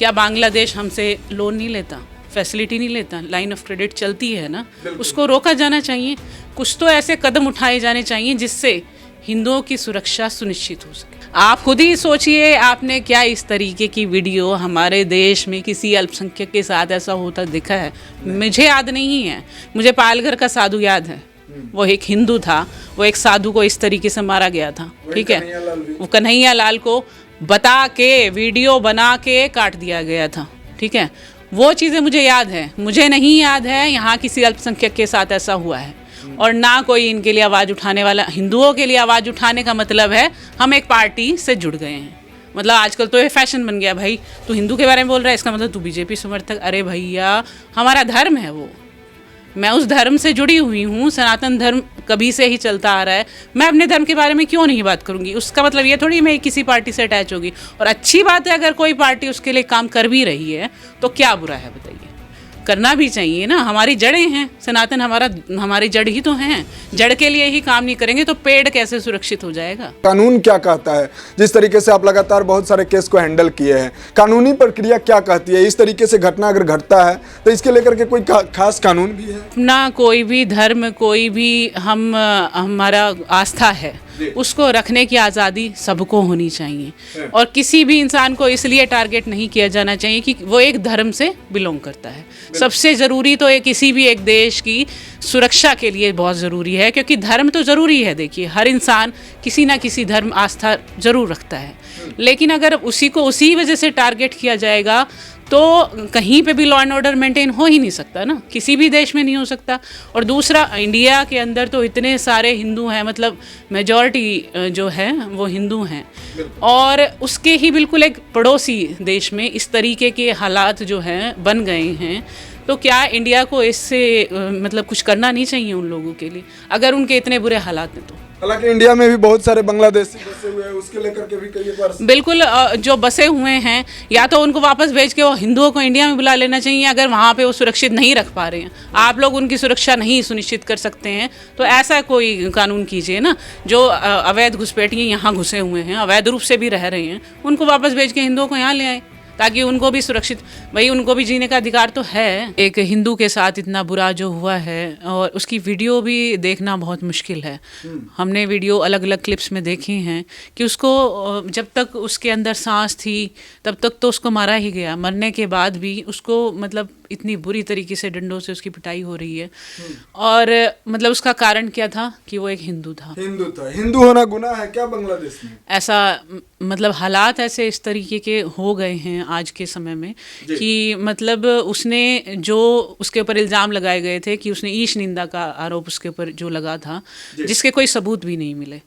क्या बांग्लादेश हमसे लोन नहीं लेता, फैसिलिटी नहीं लेता, लाइन ऑफ क्रेडिट चलती है ना, उसको रोका जाना चाहिए। कुछ तो ऐसे कदम उठाए जाने चाहिए जिससे हिंदुओं की सुरक्षा सुनिश्चित हो सके। आप खुद ही सोचिए, आपने क्या इस तरीके की वीडियो हमारे देश में किसी अल्पसंख्यक के साथ ऐसा होता दिखा है? मुझे याद नहीं है। मुझे पालघर का साधु याद है, वो एक हिंदू था, वो एक साधु को इस तरीके से मारा गया था, ठीक है। वो कन्हैया लाल को बता के वीडियो बना के काट दिया गया था, ठीक है। वो चीज़ें मुझे याद है। मुझे नहीं याद है यहाँ किसी अल्पसंख्यक के साथ ऐसा हुआ है, और ना कोई इनके लिए आवाज़ उठाने वाला। हिंदुओं के लिए आवाज़ उठाने का मतलब है हम एक पार्टी से जुड़ गए हैं। मतलब आजकल तो ये फैशन बन गया, भाई तू हिंदू के बारे में बोल रहा है इसका मतलब तू बीजेपी समर्थक। अरे भैया, हमारा धर्म है वो, मैं उस धर्म से जुड़ी हुई हूँ। सनातन धर्म कभी से ही चलता आ रहा है। मैं अपने धर्म के बारे में क्यों नहीं बात करूँगी? उसका मतलब ये थोड़ी मैं किसी पार्टी से अटैच होगी। और अच्छी बात है अगर कोई पार्टी उसके लिए काम कर भी रही है तो क्या बुरा है, बताइए। करना भी चाहिए ना, हमारी जड़ें हैं। सनातन हमारी जड़ ही तो हैं। जड़ के लिए ही काम नहीं करेंगे तो पेड़ कैसे सुरक्षित हो जाएगा? कानून क्या कहता है? जिस तरीके से आप लगातार बहुत सारे केस को हैंडल किए हैं, कानूनी प्रक्रिया क्या कहती है? इस तरीके से घटना अगर घटता है तो इसके लेकर के कोई खास कानून भी है? ना कोई भी धर्म, कोई भी हमारा आस्था है, उसको रखने की आज़ादी सबको होनी चाहिए। और किसी भी इंसान को इसलिए टारगेट नहीं किया जाना चाहिए कि वो एक धर्म से बिलोंग करता है। सबसे ज़रूरी तो किसी भी एक देश की सुरक्षा के लिए बहुत ज़रूरी है, क्योंकि धर्म तो ज़रूरी है। देखिए, हर इंसान किसी ना किसी धर्म आस्था ज़रूर रखता है, लेकिन अगर उसी को उसी वजह से टारगेट किया जाएगा तो कहीं पे भी लॉ एंड ऑर्डर मेंटेन हो ही नहीं सकता ना, किसी भी देश में नहीं हो सकता। और दूसरा, इंडिया के अंदर तो इतने सारे हिंदू हैं, मतलब मेजॉरिटी जो है वो हिंदू हैं, और उसके ही बिल्कुल एक पड़ोसी देश में इस तरीके के हालात जो हैं बन गए हैं, तो क्या इंडिया को इससे मतलब कुछ करना नहीं चाहिए उन लोगों के लिए, अगर उनके इतने बुरे हालात हैं तो? हालांकि इंडिया में भी बहुत सारे बांग्लादेशी बसे हुए हैं, उसके लेकर के भी कई बार बिल्कुल जो बसे हुए हैं, या तो उनको वापस भेज के वो हिंदुओं को इंडिया में बुला लेना चाहिए। अगर वहाँ पे वो सुरक्षित नहीं रख पा रहे हैं, आप लोग उनकी सुरक्षा नहीं सुनिश्चित कर सकते हैं, तो ऐसा कोई कानून कीजिए ना। जो अवैध घुसपैठिए यहाँ घुसे हुए हैं, अवैध रूप से भी रह रहे हैं, उनको वापस भेज के हिंदुओं को यहाँ ले आए, ताकि उनको भी सुरक्षित, भाई उनको भी जीने का अधिकार तो है। एक हिंदू के साथ इतना बुरा जो हुआ है, और उसकी वीडियो भी देखना बहुत मुश्किल है। हमने वीडियो अलग अलग क्लिप्स में देखी हैं कि उसको जब तक उसके अंदर सांस थी तब तक तो उसको मारा ही गया, मरने के बाद भी उसको मतलब इतनी बुरी तरीके से डंडों से उसकी पिटाई हो रही है। और मतलब उसका कारण क्या था कि वो एक हिंदू था। हिंदू होना गुनाह है क्या बांग्लादेश में? ऐसा मतलब हालात ऐसे इस तरीके के हो गए हैं आज के समय में कि मतलब उसने जो उसके ऊपर इल्ज़ाम लगाए गए थे कि उसने ईश निंदा का आरोप उसके ऊपर जो लगा था, जिसके कोई सबूत भी नहीं मिले,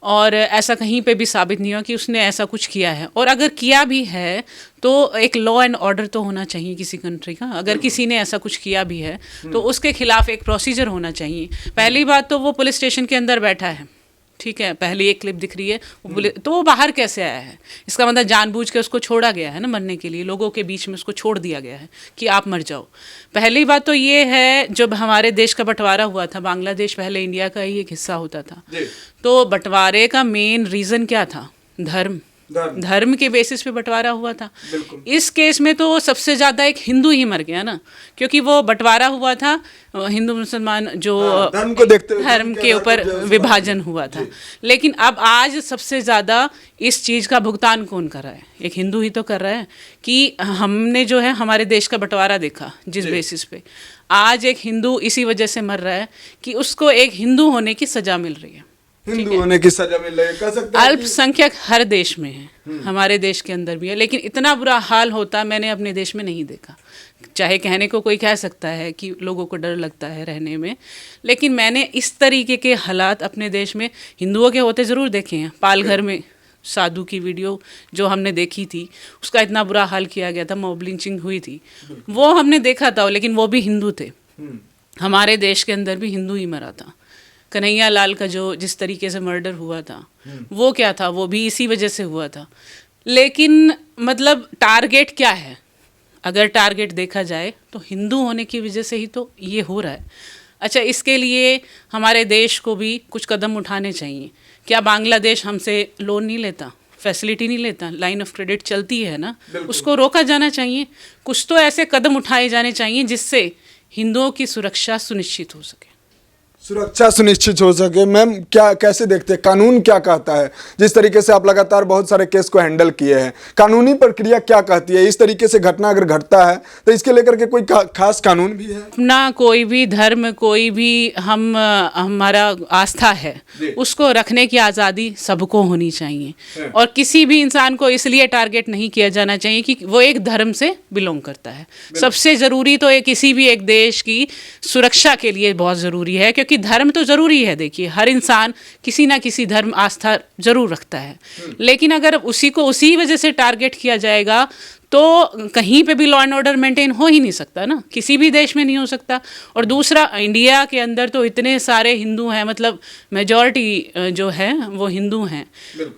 और ऐसा कहीं पे भी साबित नहीं हुआ कि उसने ऐसा कुछ किया है। और अगर किया भी है तो एक लॉ एंड ऑर्डर तो होना चाहिए किसी कंट्री का। अगर किसी ने ऐसा कुछ किया भी है तो उसके खिलाफ एक प्रोसीजर होना चाहिए। पहली बात तो वो पुलिस स्टेशन के अंदर बैठा है, ठीक है, पहली एक क्लिप दिख रही है, तो वो बाहर कैसे आया है? इसका मतलब जानबूझ के उसको छोड़ा गया है ना मरने के लिए, लोगों के बीच में उसको छोड़ दिया गया है कि आप मर जाओ। पहली बात तो ये है, जब हमारे देश का बंटवारा हुआ था, बांग्लादेश पहले इंडिया का ही एक हिस्सा होता था, तो बंटवारे का मेन रीज़न क्या था? धर्म के बेसिस पे बंटवारा हुआ था। इस केस में तो सबसे ज़्यादा एक हिंदू ही मर गया ना, क्योंकि वो बंटवारा हुआ था हिंदू मुसलमान जो धर्म को देखते हुए, धर्म के ऊपर विभाजन हुआ था। लेकिन अब आज सबसे ज़्यादा इस चीज़ का भुगतान कौन कर रहा है? एक हिंदू ही तो कर रहा है कि हमने जो है हमारे देश का बंटवारा देखा जिस बेसिस पे, आज एक हिंदू इसी वजह से मर रहा है कि उसको एक हिंदू होने की सज़ा मिल रही है। हिंदू होने की सजा मिल रही है, कह सकते हैं। अल्पसंख्यक हर देश में है, हमारे देश के अंदर भी है, लेकिन इतना बुरा हाल होता मैंने अपने देश में नहीं देखा। चाहे कहने को कोई कह सकता है कि लोगों को डर लगता है रहने में, लेकिन मैंने इस तरीके के हालात अपने देश में हिंदुओं के होते ज़रूर देखे हैं। पालघर में साधु की वीडियो जो हमने देखी थी, उसका इतना बुरा हाल किया गया था, मॉब लिंचिंग हुई थी, वो हमने देखा था, लेकिन वो भी हिंदू थे। हमारे देश के अंदर भी हिंदू ही मरा था। कन्हैया लाल का जो जिस तरीके से मर्डर हुआ था, वो क्या था? वो भी इसी वजह से हुआ था। लेकिन मतलब टारगेट क्या है? अगर टारगेट देखा जाए तो हिंदू होने की वजह से ही तो ये हो रहा है। अच्छा, इसके लिए हमारे देश को भी कुछ कदम उठाने चाहिए। क्या बांग्लादेश हमसे लोन नहीं लेता, फैसिलिटी नहीं लेता, लाइन ऑफ क्रेडिट चलती है ना, उसको रोका जाना चाहिए। कुछ तो ऐसे कदम उठाए जाने चाहिए जिससे हिंदुओं की सुरक्षा सुनिश्चित हो सके। सुरक्षा सुनिश्चित हो सके। मैम क्या कैसे देखते हैं, कानून क्या कहता है? जिस तरीके से आप लगातार बहुत सारे केस को हैंडल किए हैं, कानूनी प्रक्रिया क्या कहती है? इस तरीके से घटना अगर घटता है तो इसके लेकर के कोई खास कानून भी है? अपना कोई भी धर्म, कोई भी हमारा आस्था है, उसको रखने की आज़ादी सबको होनी चाहिए और किसी भी इंसान को इसलिए टारगेट नहीं किया जाना चाहिए कि वो एक धर्म से बिलोंग करता है। सबसे ज़रूरी तो किसी भी एक देश की सुरक्षा के लिए बहुत ज़रूरी है, क्योंकि धर्म तो ज़रूरी है। देखिए, हर इंसान किसी ना किसी धर्म आस्था ज़रूर रखता है, लेकिन अगर उसी को उसी वजह से टारगेट किया जाएगा तो कहीं पे भी लॉ एंड ऑर्डर मेंटेन हो ही नहीं सकता ना, किसी भी देश में नहीं हो सकता। और दूसरा, इंडिया के अंदर तो इतने सारे हिंदू हैं, मतलब मेजॉरिटी जो है वो हिंदू हैं,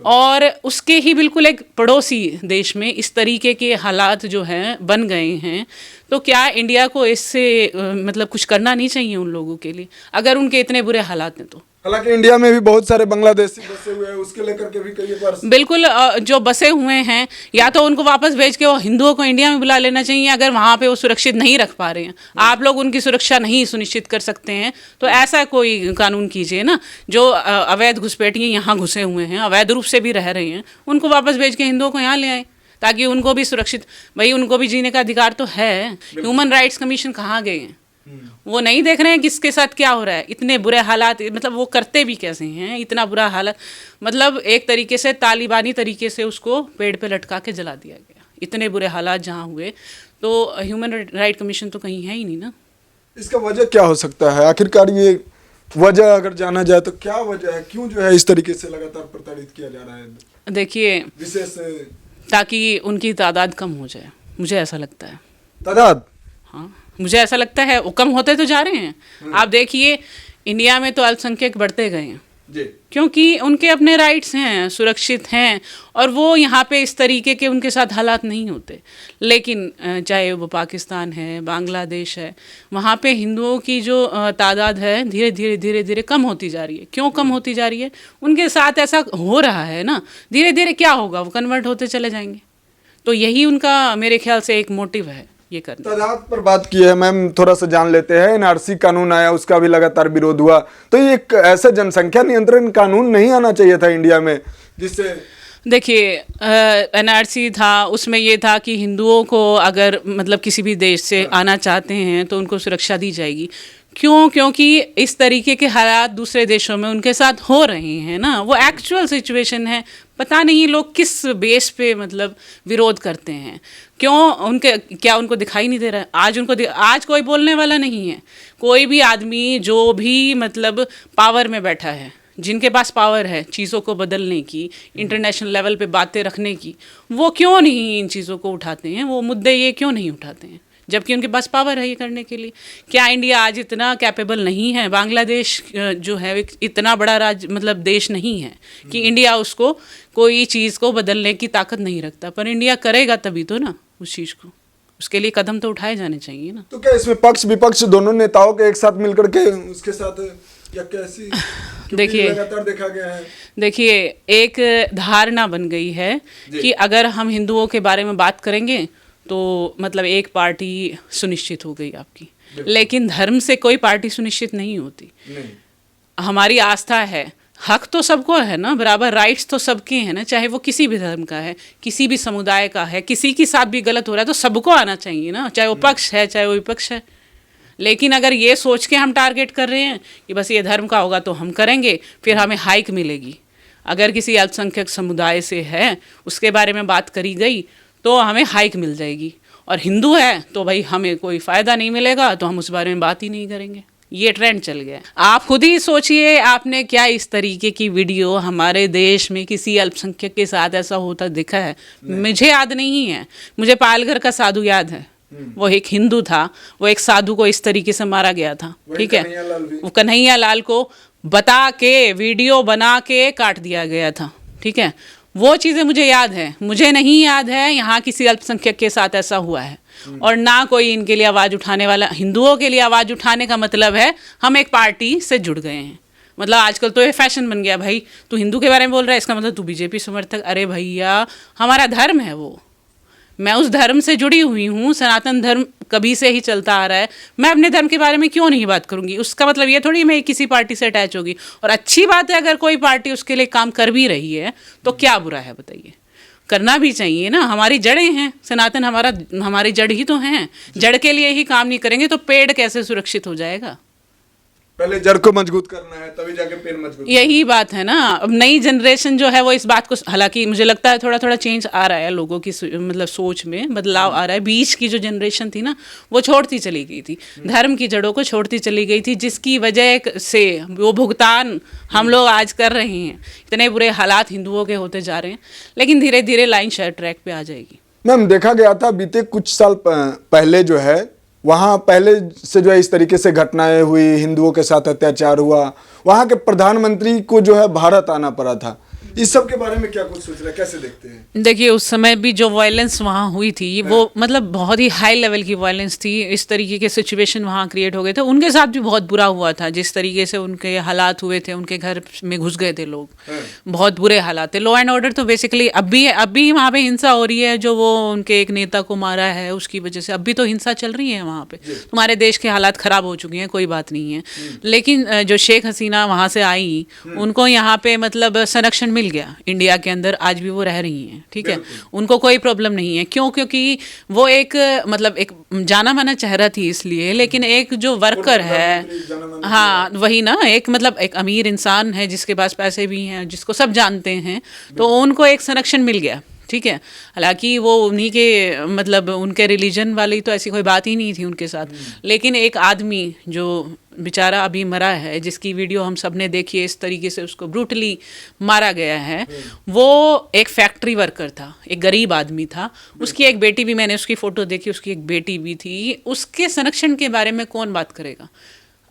और उसके ही बिल्कुल एक पड़ोसी देश में इस तरीके के हालात जो हैं बन गए हैं, तो क्या इंडिया को इससे मतलब कुछ करना नहीं चाहिए उन लोगों के लिए, अगर उनके इतने बुरे हालात हैं तो? हालांकि इंडिया में भी बहुत सारे बांग्लादेशी बसे हुए हैं, उसके लेकर के भी कई बार बिल्कुल जो बसे हुए हैं, या तो उनको वापस भेज के वो हिंदुओं को इंडिया में बुला लेना चाहिए, अगर वहाँ पे वो सुरक्षित नहीं रख पा रहे हैं, आप लोग उनकी सुरक्षा नहीं सुनिश्चित कर सकते हैं, तो ऐसा कोई कानून कीजिए ना। जो अवैध घुसपैठिए यहाँ घुसे हुए हैं, अवैध रूप से भी रह रहे हैं, उनको वापस भेज के हिंदुओं को यहाँ ले आए, ताकि उनको भी सुरक्षित, भाई उनको भी जीने का अधिकार तो है। ह्यूमन राइट्स कमीशन कहाँ गए हैं? वो नहीं देख रहे हैं किसके साथ क्या हो रहा है, इतने बुरे हालात, मतलब वो करते भी कैसे हैं इतना बुरा हालत, मतलब एक तरीके से तालिबानी तरीके से उसको पेड़ पे लटका के जला दिया गया, इतने बुरे हालात जहाँ हुए। तो ह्यूमन राइट कमीशन तो कहीं है ही नहीं ना। इसका वजह क्या हो सकता है? आखिरकार ये वजह अगर जाना जाए तो क्या वजह है, क्यों जो है इस तरीके से लगातार प्रताड़ित किया जा रहा है? देखिए, विशेष ताकि उनकी तादाद कम हो जाए, मुझे ऐसा लगता है। तादाद? हाँ, मुझे ऐसा लगता है। वो कम होते तो जा रहे हैं। आप देखिए, इंडिया में तो अल्पसंख्यक बढ़ते गए हैं जी, क्योंकि उनके अपने राइट्स हैं, सुरक्षित हैं, और वो यहाँ पे इस तरीके के उनके साथ हालात नहीं होते। लेकिन चाहे वो पाकिस्तान है, बांग्लादेश है, वहाँ पे हिंदुओं की जो तादाद है धीरे धीरे धीरे धीरे कम होती जा रही है। क्यों कम होती जा रही है? उनके साथ ऐसा हो रहा है ना, धीरे धीरे क्या होगा, वो कन्वर्ट होते चले जाएंगे। तो यही उनका मेरे ख्याल से एक मोटिव है ये करना। तादाद पर बात की है मैम, थोड़ा सा जान लेते हैं। एनआरसी कानून आया, उसका भी लगातार विरोध हुआ, तो ये एक ऐसा जनसंख्या नियंत्रण कानून नहीं आना चाहिए था इंडिया में जिससे? देखिए, एनआरसी था, उसमें ये था कि हिंदुओं को अगर मतलब किसी भी देश से आना चाहते हैं तो उनको सुरक्षा दी जाएगी। क्यों? क्योंकि इस तरीके के हालात दूसरे देशों में उनके साथ हो रहे हैं ना, वो एक्चुअल सिचुएशन है। पता नहीं लोग किस बेस पे मतलब विरोध करते हैं, क्यों? उनके क्या उनको दिखाई नहीं दे रहा है? आज कोई बोलने वाला नहीं है। कोई भी आदमी जो भी मतलब पावर में बैठा है, जिनके पास पावर है चीज़ों को बदलने की, इंटरनेशनल लेवल पे बातें रखने की, वो क्यों नहीं इन चीज़ों को उठाते हैं? वो मुद्दे ये क्यों नहीं उठाते हैं, जबकि उनके पास पावर है ये करने के लिए? क्या इंडिया आज इतना कैपेबल नहीं है? बांग्लादेश जो है इतना बड़ा राज्य मतलब देश नहीं है कि इंडिया उसको कोई चीज़ को बदलने की ताकत नहीं रखता, पर इंडिया करेगा तभी तो ना उस चीज़ को, उसके लिए कदम तो उठाए जाने चाहिए ना। तो क्या इसमें पक्ष विपक्ष दोनों नेताओं के एक साथ मिलकर के उसके साथ, या कैसी? देखिए, लगातार देखा गया है, देखिए एक धारणा बन गई है कि अगर हम हिंदुओं के बारे में बात करेंगे तो मतलब एक पार्टी सुनिश्चित हो गई आपकी, लेकिन धर्म से कोई पार्टी सुनिश्चित नहीं होती। हमारी आस्था है, हक तो सबको है ना, बराबर राइट्स तो सबके हैं ना, चाहे वो किसी भी धर्म का है, किसी भी समुदाय का है, किसी के साथ भी गलत हो रहा है तो सबको आना चाहिए ना, चाहे वो पक्ष है चाहे वो विपक्ष है। लेकिन अगर ये सोच के हम टारगेट कर रहे हैं कि बस ये धर्म का होगा तो हम करेंगे, फिर हमें हाइक मिलेगी। अगर किसी अल्पसंख्यक समुदाय से है उसके बारे में बात करी गई तो हमें हाइक मिल जाएगी, और हिंदू है तो भाई हमें कोई फ़ायदा नहीं मिलेगा, तो हम उस बारे में बात ही नहीं करेंगे। ये ट्रेंड चल गया। आप खुद ही सोचिए, आपने क्या इस तरीके की वीडियो हमारे देश में किसी अल्पसंख्यक के साथ ऐसा होता दिखा है? मुझे याद नहीं है। मुझे पालघर का साधु याद है, वो एक हिंदू था, वो एक साधु को इस तरीके से मारा गया था, ठीक है? वो कन्हैया लाल को बता के वीडियो बना के काट दिया गया था, ठीक है? वो चीज़ें मुझे याद है। मुझे नहीं याद है यहाँ किसी अल्पसंख्यक के साथ ऐसा हुआ है, और ना कोई इनके लिए आवाज़ उठाने वाला। हिंदुओं के लिए आवाज़ उठाने का मतलब है हम एक पार्टी से जुड़ गए हैं, मतलब आजकल तो ये फैशन बन गया, भाई तू हिंदू के बारे में बोल रहा है इसका मतलब तू बीजेपी समर्थक। अरे भैया, हमारा धर्म है वो, मैं उस धर्म से जुड़ी हुई हूँ, सनातन धर्म कभी से ही चलता आ रहा है, मैं अपने धर्म के बारे में क्यों नहीं बात करूँगी? उसका मतलब ये थोड़ी मैं किसी पार्टी से अटैच होगी। और अच्छी बात है अगर कोई पार्टी उसके लिए काम कर भी रही है तो क्या बुरा है बताइए, करना भी चाहिए ना। हमारी जड़ें हैं, सनातन हमारी जड़ ही तो हैं। जड़ के लिए ही काम नहीं करेंगे तो पेड़ कैसे सुरक्षित हो जाएगा? पहले जड़ को मजबूत करना है तभी जाके पेड़ मजबूत। यही बात है ना। अब नई जनरेशन जो है वो इस बात को, हालांकि मुझे लगता है थोड़ा थोड़ा चेंज आ रहा है लोगों की मतलब सोच में बदलाव आ रहा है। बीच की जो जनरेशन थी ना वो छोड़ती चली गई थी, धर्म की जड़ों को छोड़ती चली गई थी, जिसकी वजह से वो भुगतान हम लोग आज कर रहे हैं। इतने बुरे हालात हिंदुओं के होते जा रहे हैं, लेकिन धीरे धीरे लाइन शायद ट्रैक पे आ जाएगी। मैम, देखा गया था बीते कुछ साल पहले जो है वहाँ पहले से जो है इस तरीके से घटनाएं हुई, हिंदुओं के साथ अत्याचार हुआ, वहाँ के प्रधानमंत्री को जो है भारत आना पड़ा था। इस सब के बारे में क्या कुछ सोच रहे हैं, कैसे देखते हैं? देखिए, उस समय भी जो वायलेंस वहाँ हुई थी वो मतलब बहुत ही हाई लेवल की वायलेंस थी। इस तरीके के सिचुएशन वहाँ क्रिएट हो गए थे, उनके साथ भी बहुत बुरा हुआ था। जिस तरीके से उनके हालात हुए थे, उनके घर में घुस गए थे लोग, बहुत बुरे हालात थे। लॉ एंड ऑर्डर तो बेसिकली अभी वहाँ पे हिंसा हो रही है, जो वो उनके एक नेता को मारा है उसकी वजह से अभी तो हिंसा चल रही है वहाँ पे। तुम्हारे देश के हालात खराब हो चुके हैं, कोई बात नहीं है, लेकिन जो शेख हसीना वहाँ से आई उनको यहाँ पे मतलब संरक्षण मिल गया इंडिया के अंदर, आज भी वो रह रही हैं, ठीक है, उनको कोई प्रॉब्लम नहीं है। क्यों? क्योंकि वो एक मतलब एक जाना माना चेहरा थी इसलिए, लेकिन एक जो वर्कर है, हाँ वही ना, एक मतलब एक अमीर इंसान है जिसके पास पैसे भी हैं, जिसको सब जानते हैं, तो उनको एक संरक्षण मिल गया, ठीक है। हालांकि वो उन्हीं के मतलब उनके रिलीजन वाली तो ऐसी कोई बात ही नहीं थी उनके साथ, लेकिन एक आदमी जो बेचारा अभी मरा है, जिसकी वीडियो हम सब ने देखी है, इस तरीके से उसको ब्रूटली मारा गया है, वो एक फैक्ट्री वर्कर था, एक गरीब आदमी था। उसकी एक बेटी भी, मैंने उसकी फ़ोटो देखी, उसकी एक बेटी भी थी। उसके संरक्षण के बारे में कौन बात करेगा?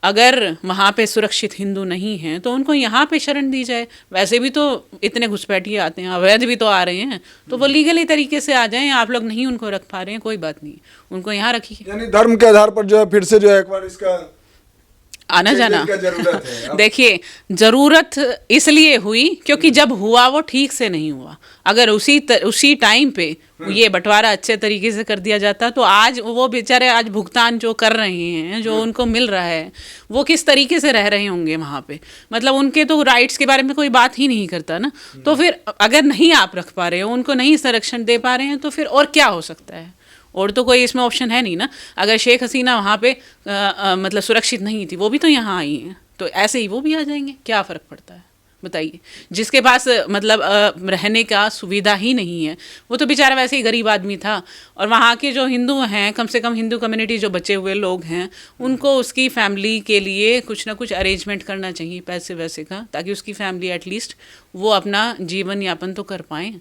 अगर वहाँ पे सुरक्षित हिंदू नहीं हैं तो उनको यहाँ पे शरण दी जाए। वैसे भी तो इतने घुसपैठिए आते हैं, अवैध भी तो आ रहे हैं, तो वो लीगली तरीके से आ जाएं। आप लोग नहीं उनको रख पा रहे हैं, कोई बात नहीं, उनको यहाँ रखिए। यानी धर्म के आधार पर जो है फिर से जो है एक बार इसका आना जाना देखिए, जरूरत इसलिए हुई क्योंकि जब हुआ वो ठीक से नहीं हुआ। अगर उसी टाइम पे ये बंटवारा अच्छे तरीके से कर दिया जाता तो आज वो बेचारे आज भुगतान जो कर रहे हैं, जो उनको मिल रहा है, वो किस तरीके से रह रहे होंगे वहाँ पे। मतलब उनके तो राइट्स के बारे में कोई बात ही नहीं करता ना। तो फिर अगर नहीं आप रख पा रहे हो, उनको नहीं संरक्षण दे पा रहे हैं, तो फिर और क्या हो सकता है? और तो कोई इसमें ऑप्शन है नहीं ना। अगर शेख हसीना वहाँ पे मतलब सुरक्षित नहीं थी, वो भी तो यहाँ आई हैं, तो ऐसे ही वो भी आ जाएंगे, क्या फ़र्क पड़ता है बताइए? जिसके पास मतलब रहने का सुविधा ही नहीं है, वो तो बेचारा वैसे ही गरीब आदमी था। और वहाँ के जो हिंदू हैं, कम से कम हिंदू कम्युनिटी जो बचे हुए लोग हैं, उनको उसकी फैमिली के लिए कुछ ना कुछ अरेंजमेंट करना चाहिए पैसे वैसे का, ताकि उसकी फैमिली एटलीस्ट वो अपना जीवन यापन तो कर पाएँ।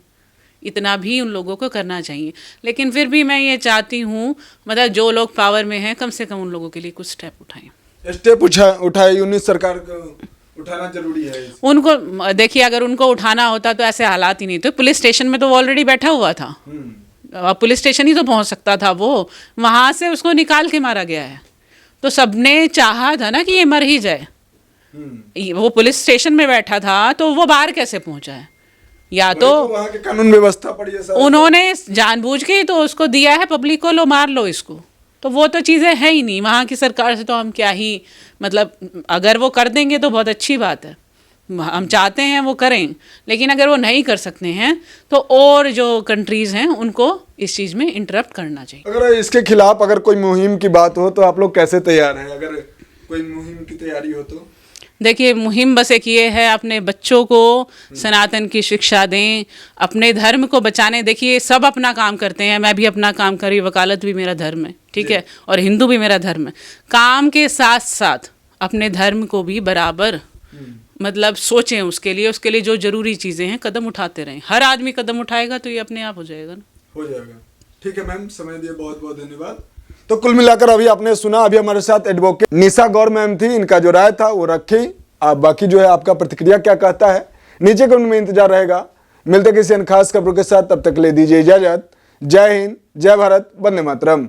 इतना भी उन लोगों को करना चाहिए। लेकिन फिर भी मैं ये चाहती हूँ मतलब जो लोग पावर में हैं, कम से कम उन लोगों के लिए कुछ स्टेप उठाएं। स्टेप उठाए यूनिट सरकार को उठाना जरूरी है। उनको देखिए, अगर उनको उठाना होता तो ऐसे हालात ही नहीं थे। पुलिस स्टेशन में तो वो ऑलरेडी बैठा हुआ था, पुलिस स्टेशन ही तो पहुंच सकता था वो, वहाँ से उसको निकाल के मारा गया है। तो सबने चाहा था ना कि ये मर ही जाए। वो पुलिस स्टेशन में बैठा था तो वो बाहर कैसे पहुंचा है? या तो वहाँ के कानून व्यवस्था पर ये सब उन्होंने जानबूझ के तो उसको दिया है पब्लिक को, लो मार लो इसको, तो वो तो चीज़ें हैं ही नहीं। वहाँ की सरकार से तो हम क्या ही मतलब, अगर वो कर देंगे तो बहुत अच्छी बात है, हम चाहते हैं वो करें, लेकिन अगर वो नहीं कर सकते हैं तो और जो कंट्रीज़ हैं उनको इस चीज़ में इंटरप्ट करना चाहिए। अगर इसके खिलाफ अगर कोई मुहिम की बात हो तो आप लोग कैसे तैयार हैं? अगर कोई मुहिम की तैयारी हो तो देखिए, मुहिम बस एक ये है, अपने बच्चों को सनातन की शिक्षा दें, अपने धर्म को बचाने। देखिए, सब अपना काम करते हैं, मैं भी अपना काम कर रही, वकालत भी मेरा धर्म है, ठीक है, और हिंदू भी मेरा धर्म है। काम के साथ साथ अपने धर्म को भी बराबर मतलब सोचें, उसके लिए जो ज़रूरी चीज़ें हैं कदम उठाते रहें। हर आदमी कदम उठाएगा तो ये अपने आप हो जाएगा ना। हो जाएगा। ठीक है मैम, समय दिए बहुत बहुत धन्यवाद। तो कुल मिलाकर अभी आपने सुना, अभी हमारे साथ एडवोकेट निशा गौर मैम थी, इनका जो राय था वो रखी। आप बाकी जो है आपका प्रतिक्रिया क्या कहता है नीचे कमेंट में इंतजार रहेगा। मिलते किसी अन्य खास खबरों के साथ, तब तक ले दीजिए इजाजत। जय हिंद, जय भारत, वंदे मातरम।